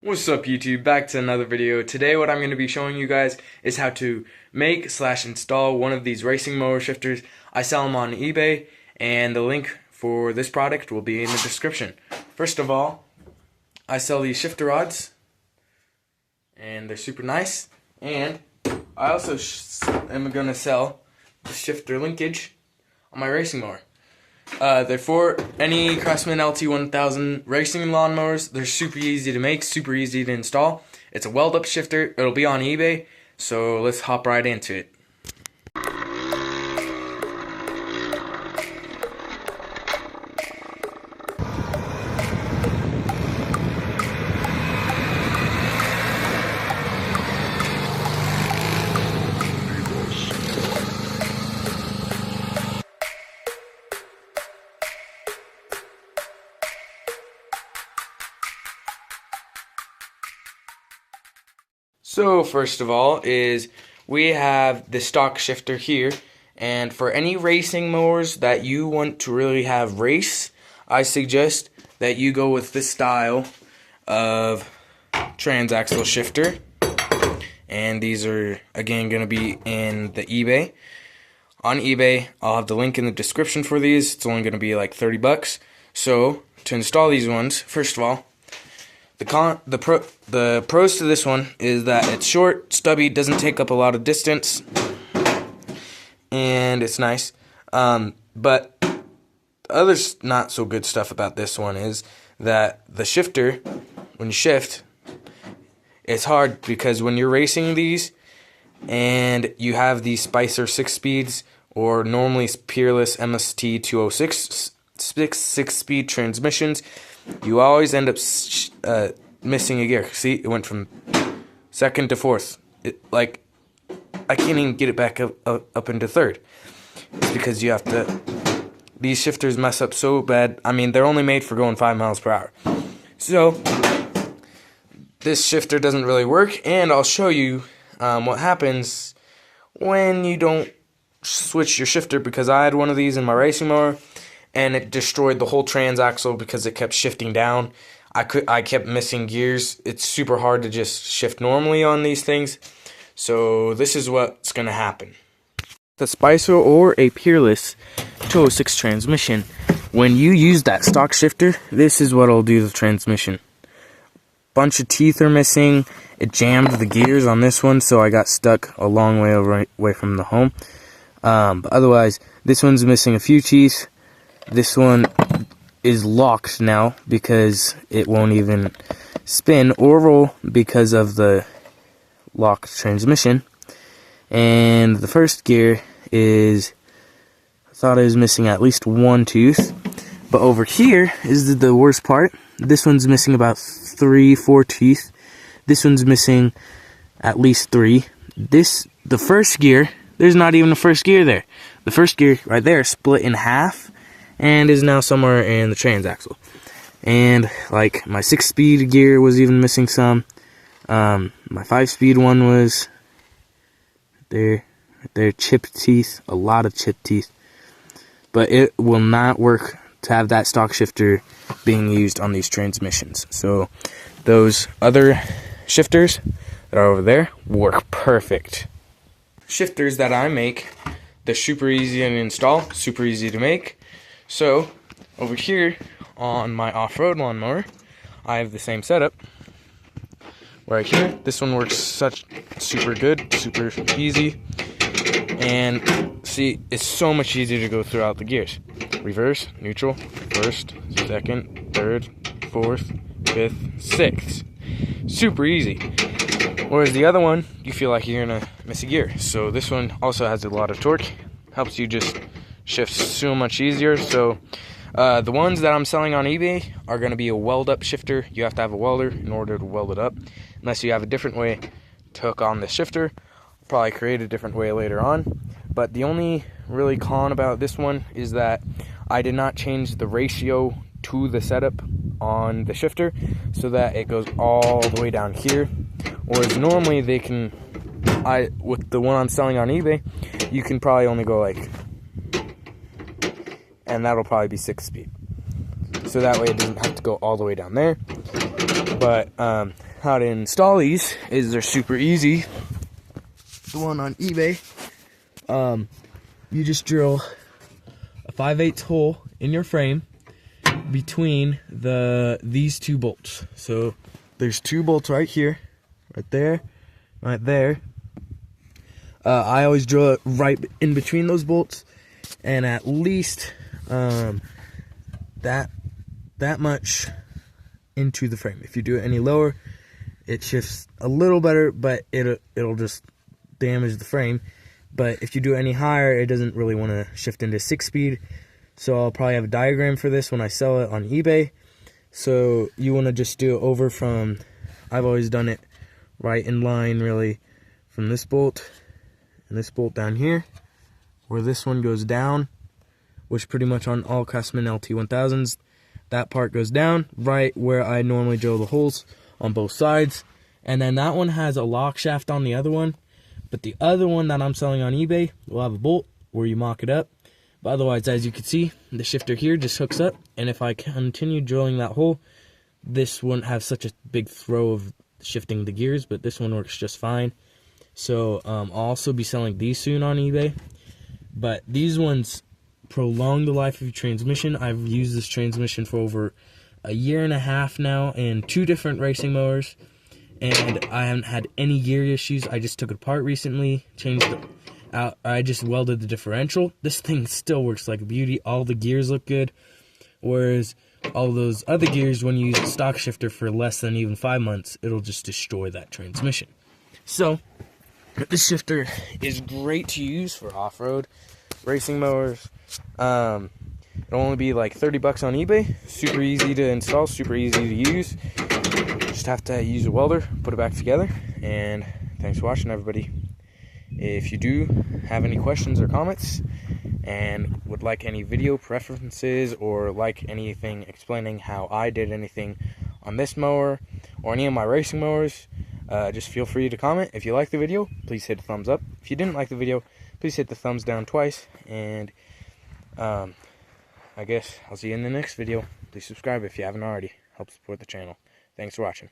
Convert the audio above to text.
What's up YouTube, back to another video. Today what I'm going to be showing you guys is how to make / install one of these racing mower shifters. I sell them on eBay and the link for this product will be in the description. First of all, I sell these shifter rods and they're super nice, and I also am going to sell the shifter linkage on my racing mower. They're for any Craftsman LT1000 racing lawnmowers. They're super easy to make, super easy to install. It's a weld-up shifter. It'll be on eBay, so let's hop right into it. So first of all is we have the stock shifter here, and for any racing mowers that you want to really have race, I suggest that you go with this style of Transaxle shifter, and these are again going to be in the eBay. On eBay, I'll have the link in the description for these. It's only going to be like 30 bucks. So to install these ones, first of all, the pros to this one is that it's short, stubby, doesn't take up a lot of distance, and it's nice. But the other not so good stuff about this one is that the shifter, when you shift, it's hard because when you're racing these and you have these Spicer 6-speeds or normally peerless MST 206 6-speed transmissions, you always end up missing a gear. See, it went from second to fourth. I can't even get it back up into third. It's because you have to. These shifters mess up so bad. I mean, they're only made for going 5 miles per hour. So this shifter doesn't really work, and I'll show you what happens when you don't switch your shifter, because I had one of these in my racing mower and it destroyed the whole transaxle because it kept shifting down. I kept missing gears. It's super hard to just shift normally on these things. So this is what's going to happen. The Spicer or a peerless 206 transmission, when you use that stock shifter, this is what'll do the transmission. Bunch of teeth are missing. It jammed the gears on this one, so I got stuck a long way away from the home. But otherwise, this one's missing a few teeth. This one is locked now because it won't even spin or roll because of the locked transmission. And the first gear is, I thought I was missing at least one tooth, but over here is the worst part. This one's missing about 3-4 teeth. This one's missing at least 3. The first gear, there's not even a first gear there. The first gear right there split in half and is now somewhere in the transaxle. And like my 6-speed gear was even missing some. My 5-speed one was there, chipped teeth, a lot of chipped teeth. But it will not work to have that stock shifter being used on these transmissions. So those other shifters that are over there work perfect. Shifters that I make, they're super easy to install, super easy to make. So over here on my off-road lawnmower, I have the same setup. Right here, this one works super good, super easy. And see, it's so much easier to go throughout the gears. Reverse, neutral, first, second, third, fourth, fifth, sixth. Super easy. Whereas the other one, you feel like you're gonna miss a gear. So this one also has a lot of torque, helps you just shift so much easier. So the ones that I'm selling on eBay are going to be a weld-up shifter. You have to have a welder in order to weld it up, unless you have a different way to hook on the shifter. I'll probably create a different way later on. But the only really con about this one is that I did not change the ratio to the setup on the shifter so that it goes all the way down here. Whereas normally they can, with the one I'm selling on eBay, you can probably only go like, and that'll probably be 6-speed. So that way it doesn't have to go all the way down there. But how to install these is they're super easy. The one on eBay, you just drill a 5/8 hole in your frame between these two bolts. So there's two bolts right here, right there, right there. I always drill it right in between those bolts, and at least that much into the frame. If you do it any lower, it shifts a little better, but it'll just damage the frame. But if you do it any higher, it doesn't really want to shift into 6-speed. So I'll probably have a diagram for this when I sell it on eBay. So you want to just do it over from, I've always done it right in line really from this bolt and this bolt down here, where this one goes down, which pretty much on all Craftsman LT1000s, that part goes down right where I normally drill the holes on both sides. And then that one has a lock shaft on the other one, but the other one that I'm selling on eBay will have a bolt where you mock it up. But otherwise, as you can see, the shifter here just hooks up, and if I continue drilling that hole, this wouldn't have such a big throw of shifting the gears, but this one works just fine. So I'll also be selling these soon on eBay, but these ones prolong the life of your transmission. I've used this transmission for over a year and a half now in 2 different racing mowers, and I haven't had any gear issues. I just took it apart recently, changed it out. I just welded the differential. This thing still works like a beauty. All the gears look good, whereas all those other gears, when you use a stock shifter for less than even 5 months, it'll just destroy that transmission. So this shifter is great to use for off-road racing mowers. It'll only be like 30 bucks on eBay. Super easy to install, super easy to use. Just have to use a welder, put it back together. And thanks for watching, everybody. If you do have any questions or comments and would like any video preferences or like anything explaining how I did anything on this mower or any of my racing mowers, just feel free to comment. If you like the video, please hit the thumbs up. If you didn't like the video, please hit the thumbs down twice. And I guess I'll see you in the next video. Please subscribe if you haven't already. Help support the channel. Thanks for watching.